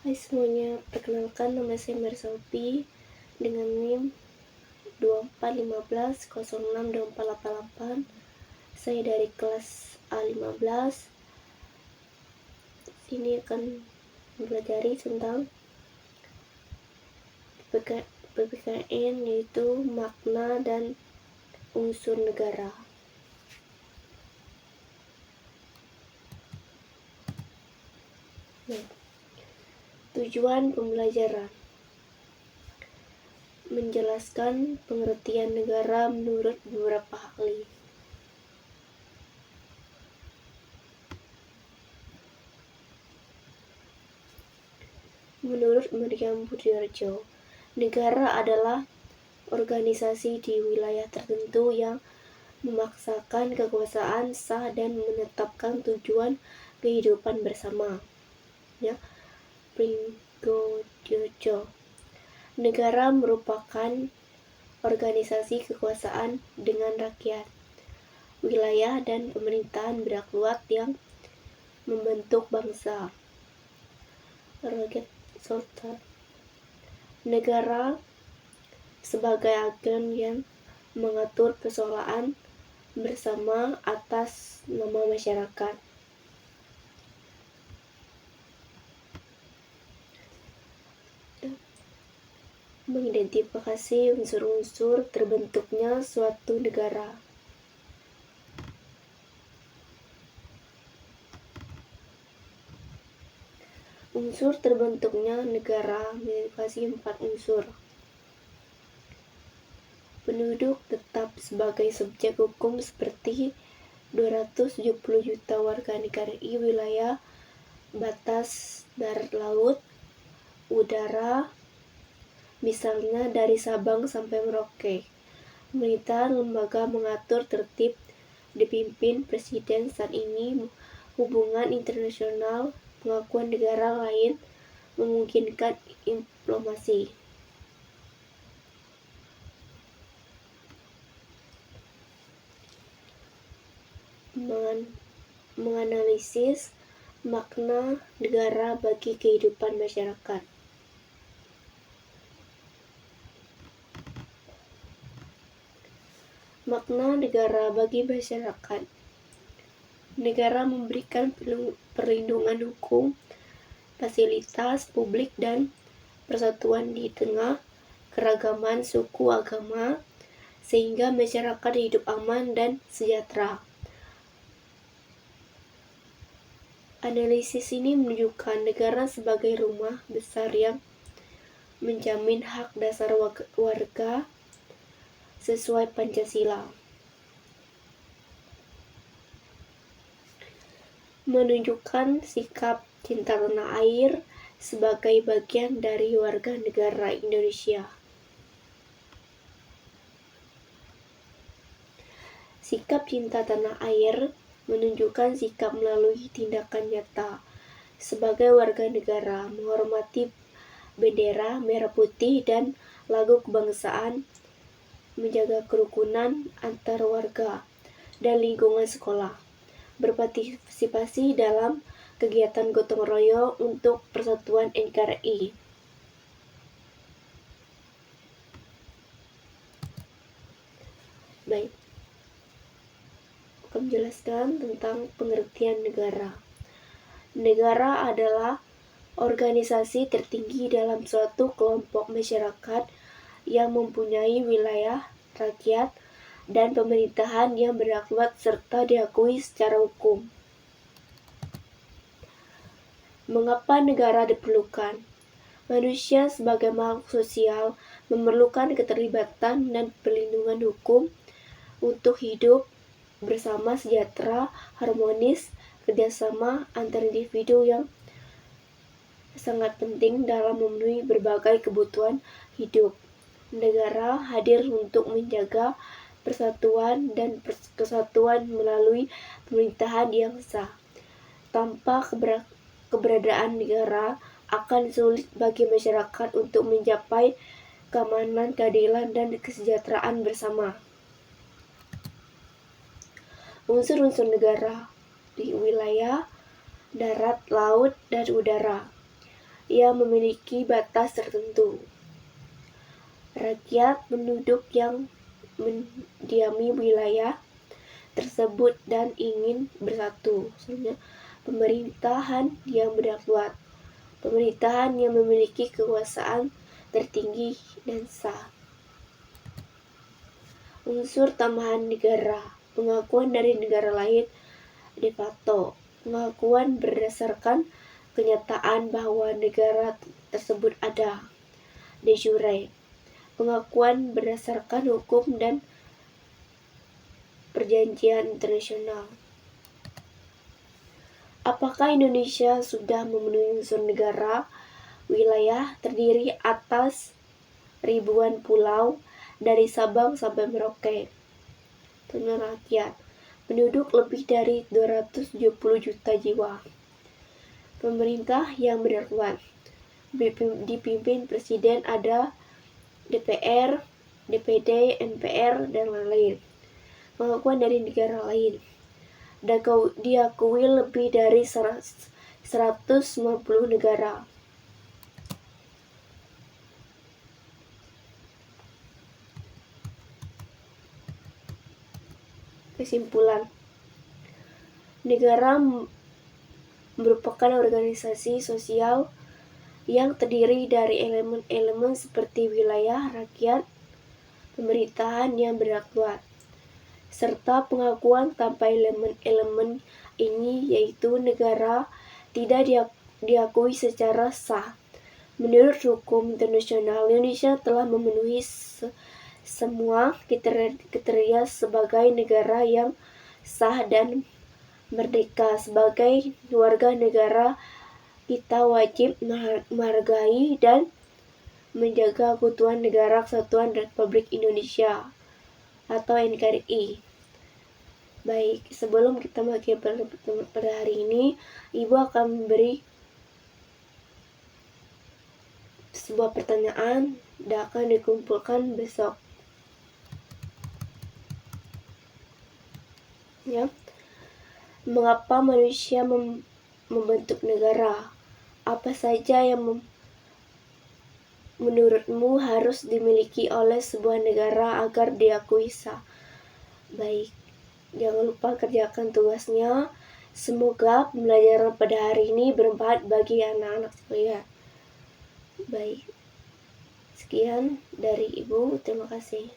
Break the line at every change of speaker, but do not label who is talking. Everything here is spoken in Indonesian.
Hai semuanya, perkenalkan nama saya Mersopi dengan NIM 2415062488. Saya dari kelas A15. Ini akan mempelajari tentang PPKN, yaitu makna dan unsur negara. Tujuan pembelajaran: menjelaskan pengertian negara menurut beberapa ahli. Menurut Meriam Budiarjo, negara adalah organisasi di wilayah tertentu yang memaksakan kekuasaan sah dan menetapkan tujuan kehidupan bersama. Pringgojojo, negara merupakan organisasi kekuasaan dengan rakyat, wilayah dan pemerintahan berak luas yang membentuk bangsa. Roget Sultan, negara sebagai agen yang mengatur persoalan bersama atas nama masyarakat. Mengidentifikasi unsur-unsur terbentuknya suatu negara. Unsur terbentuknya negara mengidentifikasi 4 unsur. Penduduk tetap sebagai subjek hukum seperti 270 juta warga negara wilayah, batas darat, laut, udara, misalnya dari Sabang sampai Merauke. Pemerintahan lembaga mengatur tertib dipimpin presiden saat ini. Hubungan internasional, pengakuan negara lain memungkinkan diplomasi. Menganalisis makna negara bagi kehidupan masyarakat. Makna negara bagi masyarakat. Negara memberikan perlindungan hukum, fasilitas publik, dan persatuan di tengah keragaman suku agama, sehingga masyarakat hidup aman dan sejahtera. Analisis ini menunjukkan negara sebagai rumah besar yang menjamin hak dasar warga sesuai Pancasila. Menunjukkan sikap cinta tanah air sebagai bagian dari warga negara Indonesia. Sikap cinta tanah air menunjukkan sikap melalui tindakan nyata sebagai warga negara, menghormati bendera merah putih dan lagu kebangsaan, menjaga kerukunan antar warga dan lingkungan sekolah, berpartisipasi dalam kegiatan gotong royong untuk persatuan NKRI. Baik, akan menjelaskan tentang pengertian negara. Negara adalah organisasi tertinggi dalam suatu kelompok masyarakat yang mempunyai wilayah, rakyat, dan pemerintahan yang berkuat serta diakui secara hukum. Mengapa negara diperlukan? Manusia sebagai makhluk sosial memerlukan keterlibatan dan perlindungan hukum untuk hidup bersama sejahtera, harmonis. Kerjasama antar individu yang sangat penting dalam memenuhi berbagai kebutuhan hidup. Negara hadir untuk menjaga persatuan dan kesatuan melalui pemerintahan yang sah. Tanpa keberadaan negara, akan sulit bagi masyarakat untuk mencapai keamanan, keadilan, dan kesejahteraan bersama. Unsur-unsur negara di wilayah, darat, laut, dan udara. yang memiliki batas tertentu. Rakyat penduduk yang mendiami wilayah tersebut dan ingin bersatu. Selanjutnya, pemerintahan yang berdakwat. Pemerintahan yang memiliki kekuasaan tertinggi dan sah. Unsur tambahan negara. Pengakuan dari negara lain de facto. Pengakuan berdasarkan kenyataan bahwa negara tersebut ada. De jure. Pengakuan berdasarkan hukum dan perjanjian internasional. Apakah Indonesia sudah memenuhi unsur negara? Wilayah terdiri atas ribuan pulau dari Sabang sampai Merauke. Dengan rakyat penduduk lebih dari 270 juta jiwa. Pemerintah yang berdakwat dipimpin presiden, ada DPR, DPD, MPR, dan lain-lain. Pengakuan dari negara lain. Diakui lebih dari 190 negara. Kesimpulan, negara merupakan organisasi sosial yang terdiri dari elemen-elemen seperti wilayah, rakyat, pemerintahan yang berdakwat, serta pengakuan tanpa elemen-elemen ini, yaitu negara tidak diakui secara sah. Menurut hukum internasional, Indonesia telah memenuhi semua kriteria sebagai negara yang sah dan merdeka. Sebagai warga negara, kita wajib menghargai dan menjaga keutuhan Negara Kesatuan Republik Indonesia atau NKRI. Baik, sebelum kita mengakhiri pada hari ini, Ibu akan memberi sebuah pertanyaan dan akan dikumpulkan besok. Ya, mengapa manusia membentuk negara? Apa saja yang menurutmu harus dimiliki oleh sebuah negara agar diakui sah? Baik, jangan lupa kerjakan tugasnya. Semoga pembelajaran pada hari ini bermanfaat bagi anak-anak sekalian. Baik, sekian dari Ibu. Terima kasih.